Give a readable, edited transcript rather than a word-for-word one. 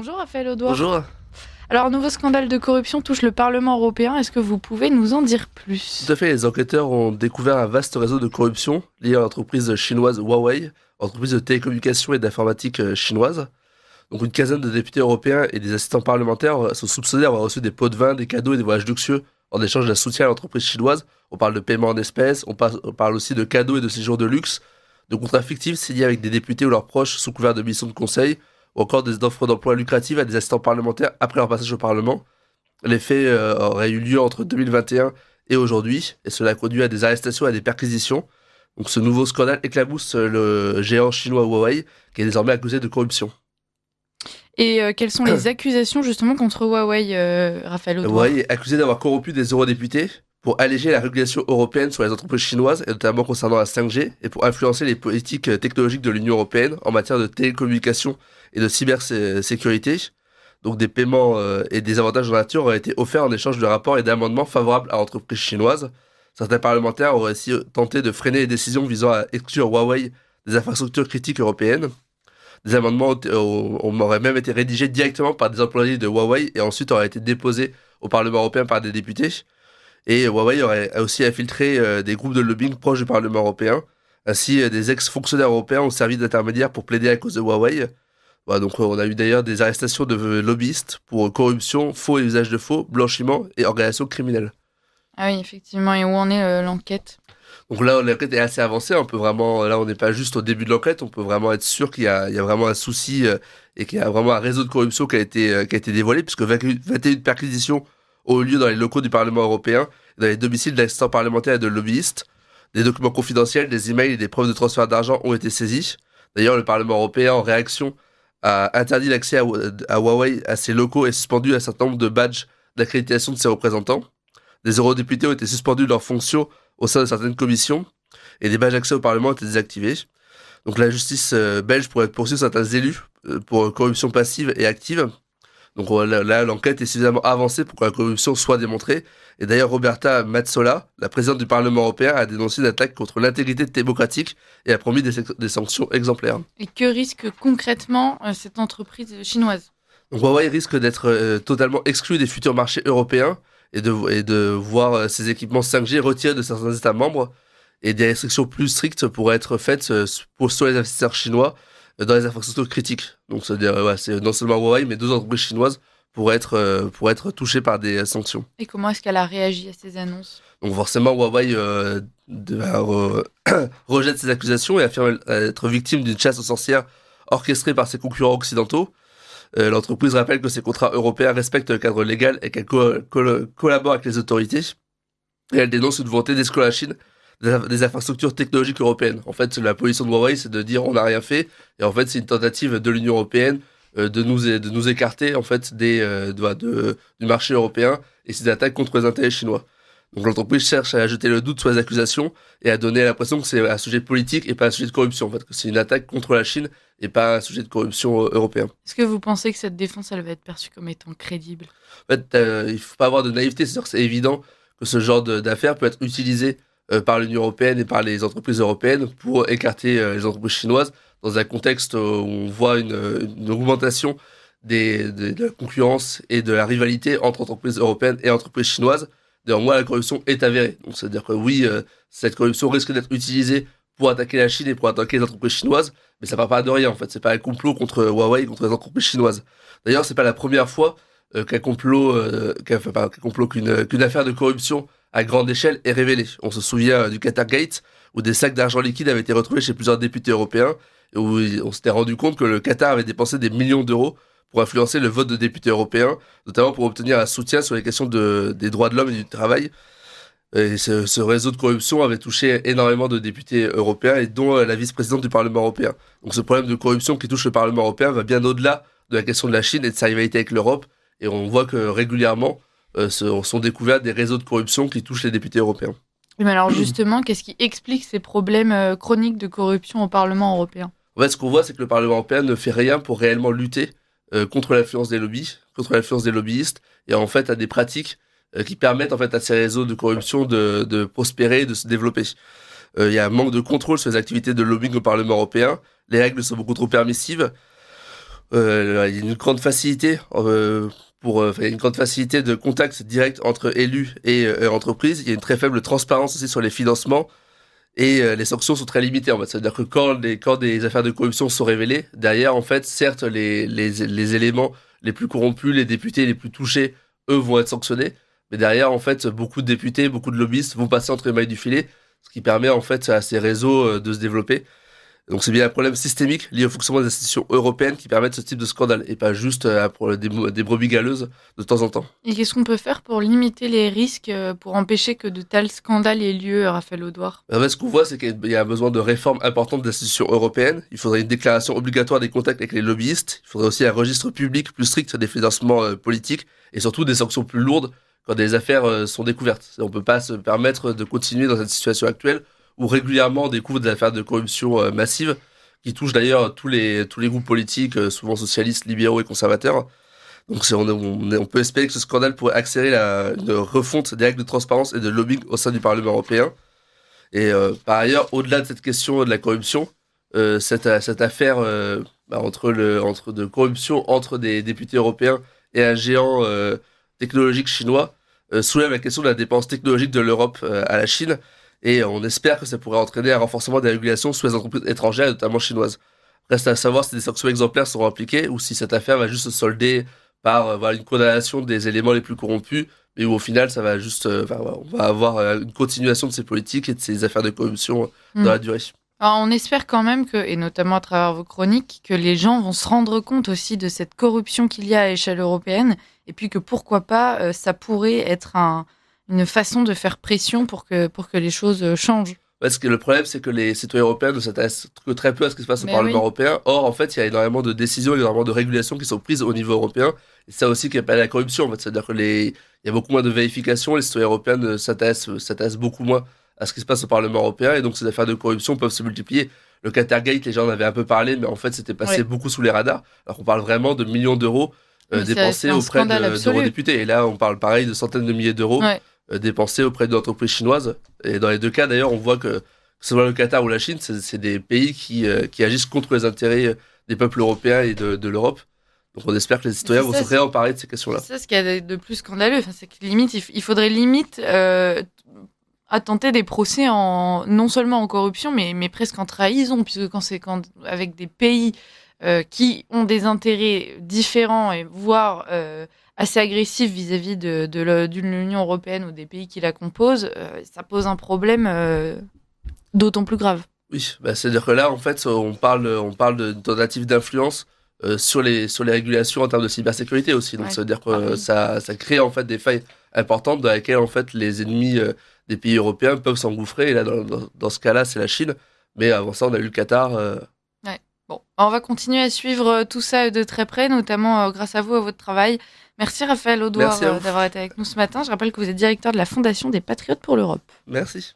Bonjour Raphaël Audouard. Bonjour. Alors, un nouveau scandale de corruption touche le Parlement européen. Est-ce que vous pouvez nous en dire Tout plus? à fait, les enquêteurs ont découvert un vaste réseau de corruption lié à l'entreprise chinoise Huawei, entreprise de télécommunications et d'informatique chinoise. Donc une quinzaine de députés européens et des assistants parlementaires sont soupçonnés d'avoir reçu des pots de vin, des cadeaux et des voyages luxueux en échange d'un soutien à l'entreprise chinoise. On parle de paiement en espèces, on parle aussi de cadeaux et de séjours de luxe, de contrats fictifs signés avec des députés ou leurs proches sous couvert de missions de conseil, ou encore des offres d'emploi lucratives à des assistants parlementaires après leur passage au Parlement. Les faits auraient eu lieu entre 2021 et aujourd'hui, et cela a conduit à des arrestations et à des perquisitions. Donc ce nouveau scandale éclabousse le géant chinois Huawei, qui est désormais accusé de corruption. Et quelles sont les accusations justement contre Huawei, Raphaël Audouard? Huawei est accusé d'avoir corrompu des eurodéputés pour alléger la régulation européenne sur les entreprises chinoises, et notamment concernant la 5G, et pour influencer les politiques technologiques de l'Union européenne en matière de télécommunications et de cybersécurité. Donc des paiements et des avantages en nature auraient été offerts en échange de rapports et d'amendements favorables à l'entreprise chinoise. Certains parlementaires auraient aussi tenté de freiner les décisions visant à exclure Huawei des infrastructures critiques européennes. Des amendements auraient même été rédigés directement par des employés de Huawei et ensuite auraient été déposés au Parlement européen par des députés. Et Huawei aurait aussi infiltré des groupes de lobbying proches du Parlement européen. Ainsi, des ex-fonctionnaires européens ont servi d'intermédiaires pour plaider à cause de Huawei. Voilà, donc on a eu d'ailleurs des arrestations de lobbyistes pour corruption, faux et usage de faux, blanchiment et organisation criminelle. Ah oui, effectivement. Et où en est l'enquête? Donc là, l'enquête est assez avancée. On peut vraiment, là, on n'est pas juste au début de l'enquête. On peut vraiment être sûr qu'il y a vraiment un souci et qu'il y a vraiment un réseau de corruption qui a été dévoilé, puisque 21 perquisitions ont eu lieu dans les locaux du Parlement européen, dans les domiciles d'assistants parlementaires et de lobbyistes. Des documents confidentiels, des emails et des preuves de transfert d'argent ont été saisis. D'ailleurs, le Parlement européen, en réaction, a interdit l'accès à Huawei à ses locaux et suspendu un certain nombre de badges d'accréditation de ses représentants. Des eurodéputés ont été suspendus de leurs fonctions au sein de certaines commissions et des badges d'accès au Parlement ont été désactivés. Donc la justice belge pourrait poursuivre certains élus pour corruption passive et active. Donc là, l'enquête est suffisamment avancée pour que la corruption soit démontrée. Et d'ailleurs, Roberta Metsola, la présidente du Parlement européen, a dénoncé une attaque contre l'intégrité démocratique et a promis des sanctions exemplaires. Et que risque concrètement cette entreprise chinoise? Donc Huawei risque d'être totalement exclu des futurs marchés européens et de voir ses équipements 5G retirés de certains États membres, et des restrictions plus strictes pourraient être faites sur les investisseurs chinois dans les infrastructures critiques. Donc c'est-à-dire, ouais, c'est non seulement Huawei, mais d'autres entreprises chinoises pourraient être touchées par des sanctions. Et comment est-ce qu'elle a réagi à ces annonces? Donc forcément, Huawei rejette ces accusations et affirme être victime d'une chasse aux sorcières orchestrée par ses concurrents occidentaux. L'entreprise rappelle que ses contrats européens respectent le cadre légal et qu'elle collabore avec les autorités. Et elle dénonce une volonté d'exclure la Chine des infrastructures technologiques européennes. En fait, la position de Huawei, c'est de dire on n'a rien fait, et en fait, c'est une tentative de l'Union européenne de nous écarter en fait du marché européen, et c'est des attaques contre les intérêts chinois. Donc l'entreprise cherche à jeter le doute sur les accusations et à donner l'impression que c'est un sujet politique et pas un sujet de corruption, en fait, que c'est une attaque contre la Chine et pas un sujet de corruption européen. Est-ce que vous pensez que cette défense, elle va être perçue comme étant crédible? En fait, il faut pas avoir de naïveté, c'est-à-dire que c'est évident que ce genre d'affaires peut être utilisé par l'Union européenne et par les entreprises européennes pour écarter les entreprises chinoises dans un contexte où on voit une augmentation de la concurrence et de la rivalité entre entreprises européennes et entreprises chinoises. D'ailleurs, moi, la corruption est avérée. Donc, c'est-à-dire que oui, cette corruption risque d'être utilisée pour attaquer la Chine et pour attaquer les entreprises chinoises, mais ça part pas de rien, en fait. C'est pas un complot contre Huawei, contre les entreprises chinoises. D'ailleurs, c'est pas la première fois qu'une affaire de corruption à grande échelle est révélée. On se souvient du Qatar-Gate, où des sacs d'argent liquide avaient été retrouvés chez plusieurs députés européens, et où on s'était rendu compte que le Qatar avait dépensé des millions d'euros pour influencer le vote de députés européens, notamment pour obtenir un soutien sur les questions des droits de l'homme et du travail. Et ce réseau de corruption avait touché énormément de députés européens, et dont la vice-présidente du Parlement européen. Donc ce problème de corruption qui touche le Parlement européen va bien au-delà de la question de la Chine et de sa rivalité avec l'Europe. Et on voit que régulièrement sont découverts des réseaux de corruption qui touchent les députés européens. Oui, mais alors justement, qu'est-ce qui explique ces problèmes chroniques de corruption au Parlement européen? En fait, ce qu'on voit, c'est que le Parlement européen ne fait rien pour réellement lutter contre l'influence des lobbies, contre l'influence des lobbyistes, et en fait à des pratiques qui permettent en fait à ces réseaux de corruption de prospérer, de se développer. Il y a un manque de contrôle sur les activités de lobbying au Parlement européen. Les règles sont beaucoup trop permissives. Il y a une grande facilité il y a une grande facilité de contact direct entre élus et entreprises. Il y a une très faible transparence aussi sur les financements et les sanctions sont très limitées. En fait, c'est-à-dire que quand des affaires de corruption sont révélées, derrière, en fait, certes, les éléments les plus corrompus, les députés les plus touchés, eux, vont être sanctionnés. Mais derrière, en fait, beaucoup de députés, beaucoup de lobbyistes vont passer entre les mailles du filet, ce qui permet en fait à ces réseaux de se développer. Donc c'est bien un problème systémique lié au fonctionnement des institutions européennes qui permettent ce type de scandale et pas juste pour des brebis galeuses de temps en temps. Et qu'est-ce qu'on peut faire pour limiter les risques, pour empêcher que de tels scandales aient lieu, Raphaël Audouard? En fait, ce qu'on voit, c'est qu'il y a besoin de réformes importantes des institutions européennes. Il faudrait une déclaration obligatoire des contacts avec les lobbyistes. Il faudrait aussi un registre public plus strict des financements politiques et surtout des sanctions plus lourdes quand des affaires sont découvertes. On ne peut pas se permettre de continuer dans cette situation actuelle où régulièrement on découvre des affaires de corruption massives qui touchent d'ailleurs tous les groupes politiques, souvent socialistes, libéraux et conservateurs. Donc on peut espérer que ce scandale pourrait accélérer une refonte des règles de transparence et de lobbying au sein du Parlement européen. Et par ailleurs, au-delà de cette question de la corruption, cette affaire de corruption entre des députés européens et un géant technologique chinois soulève la question de la dépendance technologique de l'Europe à la Chine. Et on espère que ça pourrait entraîner un renforcement des régulations sur les entreprises étrangères, notamment chinoises. Reste à savoir si des sanctions exemplaires seront appliquées ou si cette affaire va juste se solder par une condamnation des éléments les plus corrompus, mais où au final, ça va juste, on va avoir une continuation de ces politiques et de ces affaires de corruption dans la durée. Alors, on espère quand même que, et notamment à travers vos chroniques, que les gens vont se rendre compte aussi de cette corruption qu'il y a à l'échelle européenne, et puis que pourquoi pas, ça pourrait être une façon de faire pression pour que les choses changent. Parce que le problème, c'est que les citoyens européens ne s'intéressent que très peu à ce qui se passe au Parlement européen. Or, en fait, il y a énormément de décisions, énormément de régulations qui sont prises au niveau européen. Et ça aussi qui appelle à la corruption. En fait. C'est-à-dire que il y a beaucoup moins de vérifications. Les citoyens européens s'intéressent beaucoup moins à ce qui se passe au Parlement européen. Et donc, ces affaires de corruption peuvent se multiplier. Le Qatargate, les gens en avaient un peu parlé, mais en fait, c'était passé beaucoup sous les radars. Alors qu'on parle vraiment de millions d'euros dépensés auprès d'eurodéputés. Et là, on parle pareil de centaines de milliers d'euros. Dépensés auprès d'entreprises chinoises. Et dans les deux cas, d'ailleurs, on voit que ce soit le Qatar ou la Chine, c'est des pays qui agissent contre les intérêts des peuples européens et de l'Europe. Donc on espère que les citoyens vont se réemparer de ces questions-là. C'est ça ce qu'il y a de plus scandaleux. Enfin, c'est que il faudrait limite attenter des procès non seulement en corruption, mais presque en trahison, puisque quand avec des pays qui ont des intérêts différents et voire assez agressif vis-à-vis de l'Union européenne ou des pays qui la composent, ça pose un problème d'autant plus grave. Oui, c'est-à-dire que là, en fait, on parle de tentative d'influence sur les régulations en termes de cybersécurité aussi. Donc, ça veut dire que ça crée en fait des failles importantes dans lesquelles en fait les ennemis des pays européens peuvent s'engouffrer. Et là, dans ce cas-là, c'est la Chine. Mais avant ça, on a eu le Qatar. Bon, on va continuer à suivre tout ça de très près, notamment grâce à vous, à votre travail. Merci Raphaël Audouard d'avoir été avec nous ce matin. Je rappelle que vous êtes directeur de la Fondation des Patriotes pour l'Europe. Merci.